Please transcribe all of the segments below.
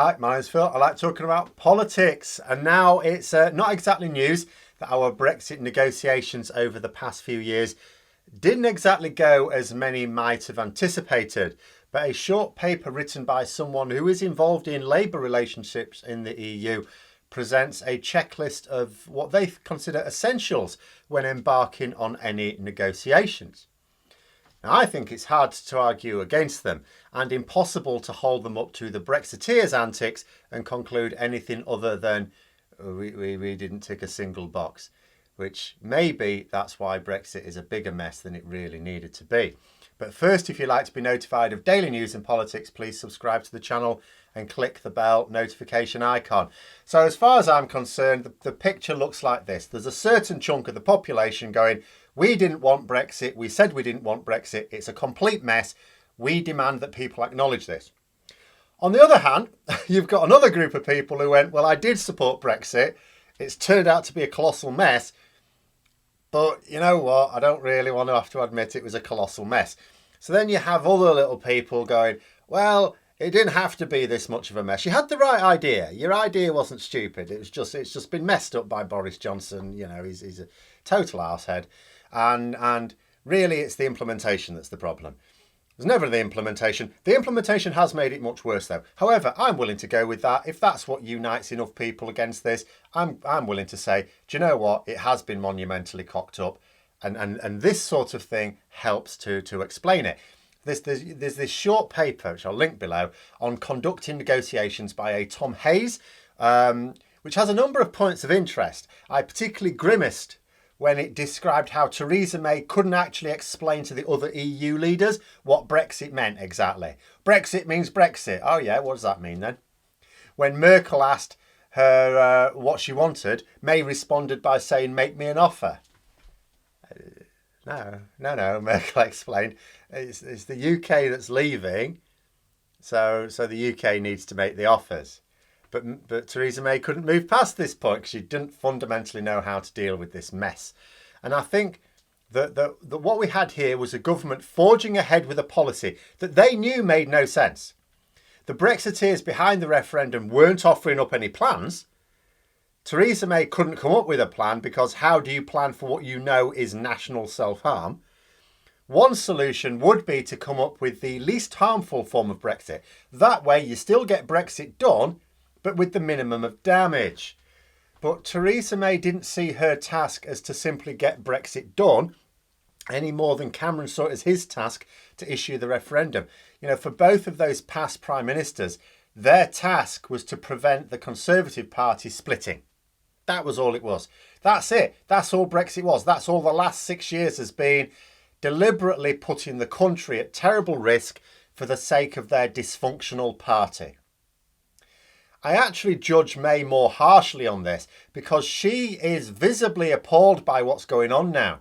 Hi, my name's Phil. I like talking about politics. And now it's not exactly news that our Brexit negotiations over the past few years didn't exactly go as many might have anticipated. But a short paper written by someone who is involved in labour relationships in the EU presents a checklist of what they consider essentials when embarking on any negotiations. Now, I think it's hard to argue against them and impossible to hold them up to the Brexiteers' antics and conclude anything other than we didn't tick a single box, which maybe that's why Brexit is a bigger mess than it really needed to be. But first, if you'd like to be notified of daily news and politics, please subscribe to the channel and click the bell notification icon. So as far as I'm concerned, the picture looks like this. There's a certain chunk of the population going, we didn't want Brexit. We said we didn't want Brexit. It's a complete mess. We demand that people acknowledge this. On the other hand, you've got another group of people who went, well, I did support Brexit. It's turned out to be a colossal mess. But you know what? I don't really want to have to admit it was a colossal mess. So then you have other little people going, well, it didn't have to be this much of a mess. You had the right idea. Your idea wasn't stupid. It's just been messed up by Boris Johnson. You know, he's a total arsehead. And really it's the implementation that's the problem. There's never the implementation. The implementation has made it much worse though. However, I'm willing to go with that. If that's what unites enough people against this, I'm willing to say, do you know what? It has been monumentally cocked up. And this sort of thing helps to explain it. There's this short paper, which I'll link below, on conducting negotiations by a Tom Hayes, which has a number of points of interest. I particularly grimaced when it described how Theresa May couldn't actually explain to the other EU leaders what Brexit meant exactly. Brexit means Brexit. Oh yeah, what does that mean then? When Merkel asked her what she wanted, May responded by saying, make me an offer. No, Merkel explained. It's the UK that's leaving, so the UK needs to make the offers. But Theresa May couldn't move past this point because she didn't fundamentally know how to deal with this mess. And I think that what we had here was a government forging ahead with a policy that they knew made no sense. The Brexiteers behind the referendum weren't offering up any plans. Theresa May couldn't come up with a plan because how do you plan for what you know is national self-harm? One solution would be to come up with the least harmful form of Brexit. That way you still get Brexit done, but with the minimum of damage. But Theresa May didn't see her task as to simply get Brexit done any more than Cameron saw it as his task to issue the referendum. You know, for both of those past prime ministers, their task was to prevent the Conservative Party splitting. That was all it was. That's it. That's all Brexit was. That's all the last 6 years has been, deliberately putting the country at terrible risk for the sake of their dysfunctional party. I actually judge May more harshly on this because she is visibly appalled by what's going on now.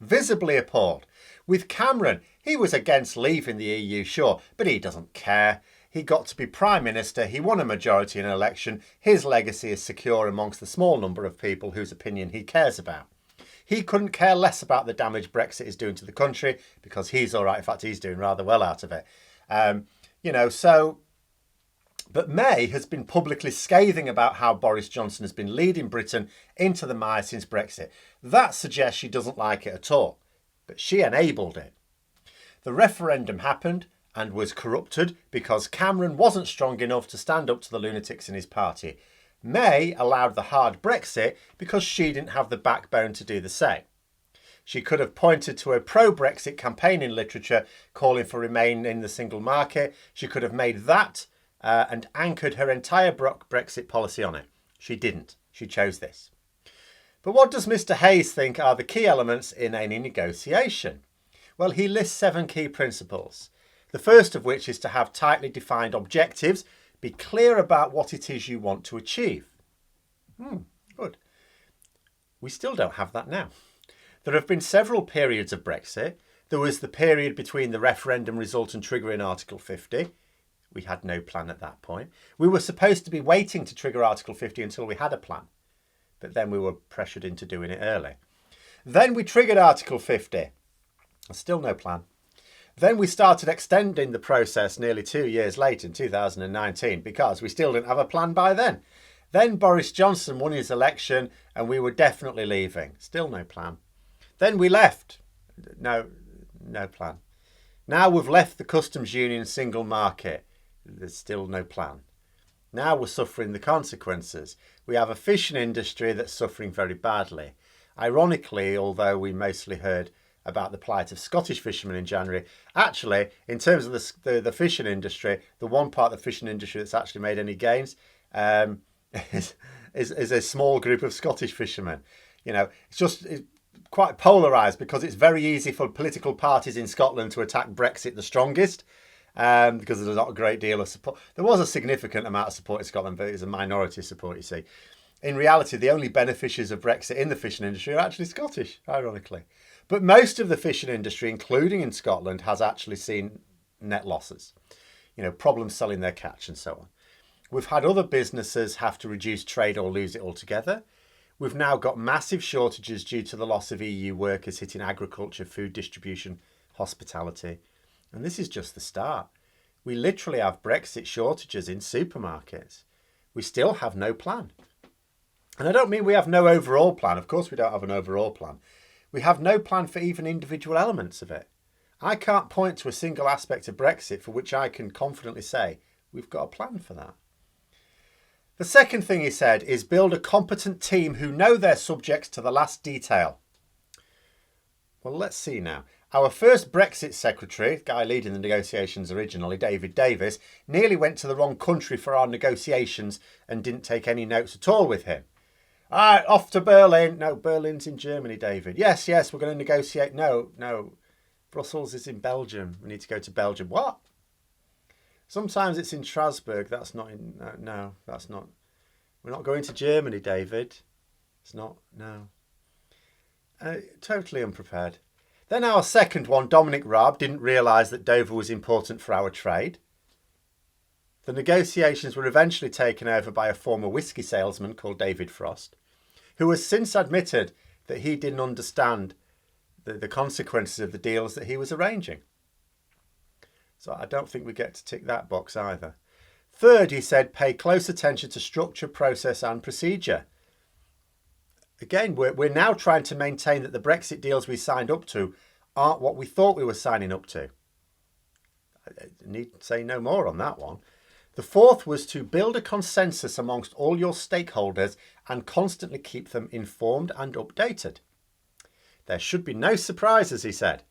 Visibly appalled. With Cameron, he was against leaving the EU, sure, but he doesn't care. He got to be Prime Minister, he won a majority in an election, his legacy is secure amongst the small number of people whose opinion he cares about. He couldn't care less about the damage Brexit is doing to the country because he's all right. In fact, he's doing rather well out of it. But May has been publicly scathing about how Boris Johnson has been leading Britain into the mire since Brexit. That suggests she doesn't like it at all, but she enabled it. The referendum happened and was corrupted because Cameron wasn't strong enough to stand up to the lunatics in his party. May allowed the hard Brexit because she didn't have the backbone to do the same. She could have pointed to a pro-Brexit campaign in literature calling for remain in the single market. She could have made that and anchored her entire Brexit policy on it. She didn't. She chose this. But what does Mr. Hayes think are the key elements in any negotiation? Well, he lists 7 key principles. The first of which is to have tightly defined objectives. Be clear about what it is you want to achieve. Good. We still don't have that now. There have been several periods of Brexit. There was the period between the referendum result and triggering Article 50. We had no plan at that point. We were supposed to be waiting to trigger Article 50 until we had a plan. But then we were pressured into doing it early. Then we triggered Article 50. Still no plan. Then we started extending the process nearly 2 years later in 2019 because we still didn't have a plan by then. Then Boris Johnson won his election and we were definitely leaving. Still no plan. Then we left. No plan. Now we've left the customs union single market. There's still no plan. Now we're suffering the consequences. We have a fishing industry that's suffering very badly. Ironically, although we mostly heard about the plight of Scottish fishermen in January, actually, in terms of the fishing industry, the one part of the fishing industry that's actually made any gains is a small group of Scottish fishermen. It's quite polarised because it's very easy for political parties in Scotland to attack Brexit the strongest because there's not a great deal of support. There was a significant amount of support in Scotland, but it was a minority support, you see. In reality, the only beneficiaries of Brexit in the fishing industry are actually Scottish, ironically. But most of the fishing industry, including in Scotland, has actually seen net losses. Problems selling their catch and so on. We've had other businesses have to reduce trade or lose it altogether. We've now got massive shortages due to the loss of EU workers hitting agriculture, food distribution, hospitality. And this is just the start. We literally have Brexit shortages in supermarkets. We still have no plan. And I don't mean we have no overall plan. Of course we don't have an overall plan. We have no plan for even individual elements of it. I can't point to a single aspect of Brexit for which I can confidently say we've got a plan for that. The second thing he said is build a competent team who know their subjects to the last detail. Well, let's see now. Our first Brexit secretary, the guy leading the negotiations originally, David Davis, nearly went to the wrong country for our negotiations and didn't take any notes at all with him. All right, off to Berlin. No, Berlin's in Germany, David. Yes, we're going to negotiate. No. Brussels is in Belgium. We need to go to Belgium. What? Sometimes it's in Strasbourg. That's not in... No, that's not... We're not going to Germany, David. It's not... No. Totally unprepared. Then our second one, Dominic Raab, didn't realise that Dover was important for our trade. The negotiations were eventually taken over by a former whisky salesman called David Frost, who has since admitted that he didn't understand the consequences of the deals that he was arranging. So I don't think we get to tick that box either. Third, he said, pay close attention to structure, process and procedure. Again, we're now trying to maintain that the Brexit deals we signed up to aren't what we thought we were signing up to. I need to say no more on that one. The fourth was to build a consensus amongst all your stakeholders and constantly keep them informed and updated. There should be no surprises, he said.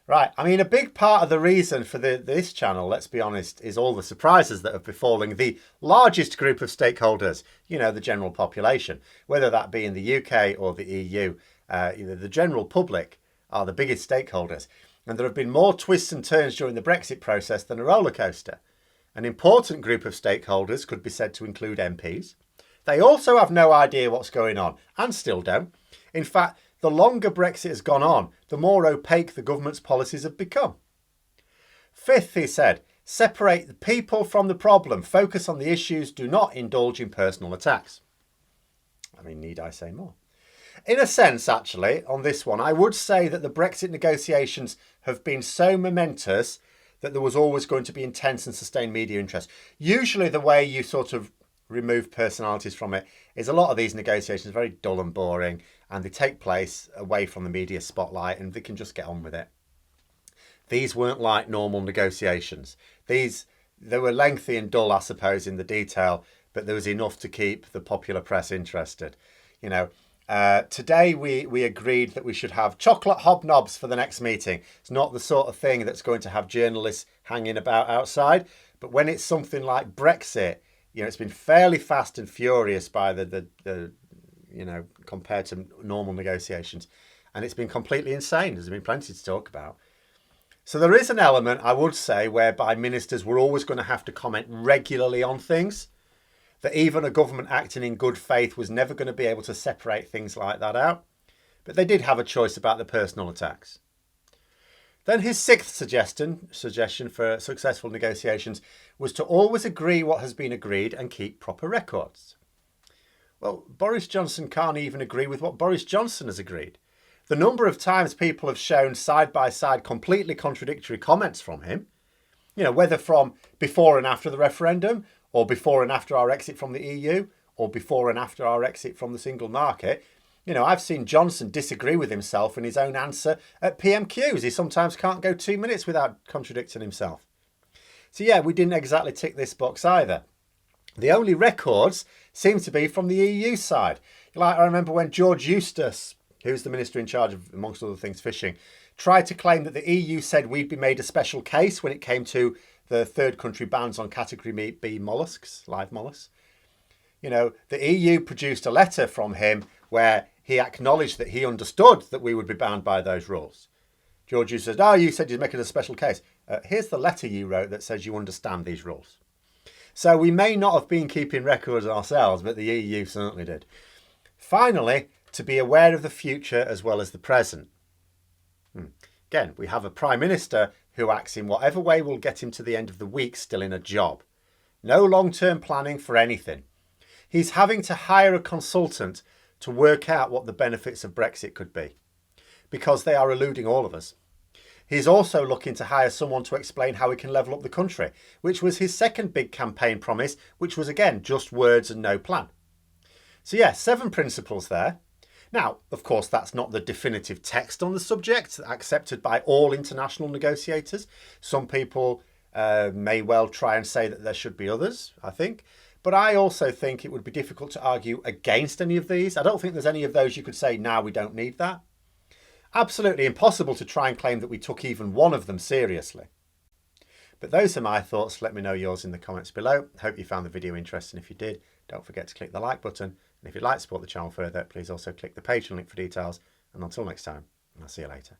Right, I mean, a big part of the reason for this channel, let's be honest, is all the surprises that have befallen the largest group of stakeholders, the general population, whether that be in the UK or the EU. The general public are the biggest stakeholders. And there have been more twists and turns during the Brexit process than a roller coaster. An important group of stakeholders could be said to include MPs. They also have no idea what's going on and still don't. In fact, the longer Brexit has gone on, the more opaque the government's policies have become. Fifth, he said, separate the people from the problem, focus on the issues, do not indulge in personal attacks. I mean, need I say more? In a sense, actually, on this one, I would say that the Brexit negotiations have been so momentous that there was always going to be intense and sustained media interest. Usually the way you sort of remove personalities from it is a lot of these negotiations are very dull and boring and they take place away from the media spotlight and they can just get on with it. These weren't like normal negotiations. They were lengthy and dull, I suppose, in the detail, but there was enough to keep the popular press interested. Today we agreed that we should have chocolate hobnobs for the next meeting. It's not the sort of thing that's going to have journalists hanging about outside, but when it's something like Brexit, it's been fairly fast and furious by the compared to normal negotiations, and it's been completely insane. There's been plenty to talk about. So there is an element, I would say, whereby ministers were always going to have to comment regularly on things, that even a government acting in good faith was never going to be able to separate things like that out. But they did have a choice about the personal attacks. Then his sixth suggestion for successful negotiations was to always agree what has been agreed and keep proper records. Well, Boris Johnson can't even agree with what Boris Johnson has agreed. The number of times people have shown side by side completely contradictory comments from him, whether from before and after the referendum, or before and after our exit from the EU, or before and after our exit from the single market. I've seen Johnson disagree with himself in his own answer at PMQs. He sometimes can't go 2 minutes without contradicting himself. So yeah, we didn't exactly tick this box either. The only records seem to be from the EU side. Like, I remember when George Eustace, who's the minister in charge of, amongst other things, fishing, tried to claim that the EU said we'd be made a special case when it came to the third country bans on category B molluscs, live molluscs. The EU produced a letter from him where he acknowledged that he understood that we would be bound by those rules. George Eustace said, you said you'd make it a special case. Here's the letter you wrote that says you understand these rules. So we may not have been keeping records ourselves, but the EU certainly did. Finally, to be aware of the future as well as the present. Again, we have a Prime Minister who acts in whatever way will get him to the end of the week still in a job. No long-term planning for anything. He's having to hire a consultant to work out what the benefits of Brexit could be, because they are eluding all of us. He's also looking to hire someone to explain how he can level up the country, which was his second big campaign promise, which was again just words and no plan. So yeah, 7 principles there. Now, of course, that's not the definitive text on the subject accepted by all international negotiators. Some people may well try and say that there should be others, I think. But I also think it would be difficult to argue against any of these. I don't think there's any of those you could say, now we don't need that. Absolutely impossible to try and claim that we took even one of them seriously. But those are my thoughts. Let me know yours in the comments below. Hope you found the video interesting. If you did, don't forget to click the like button. And if you'd like to support the channel further, please also click the Patreon link for details. And until next time, I'll see you later.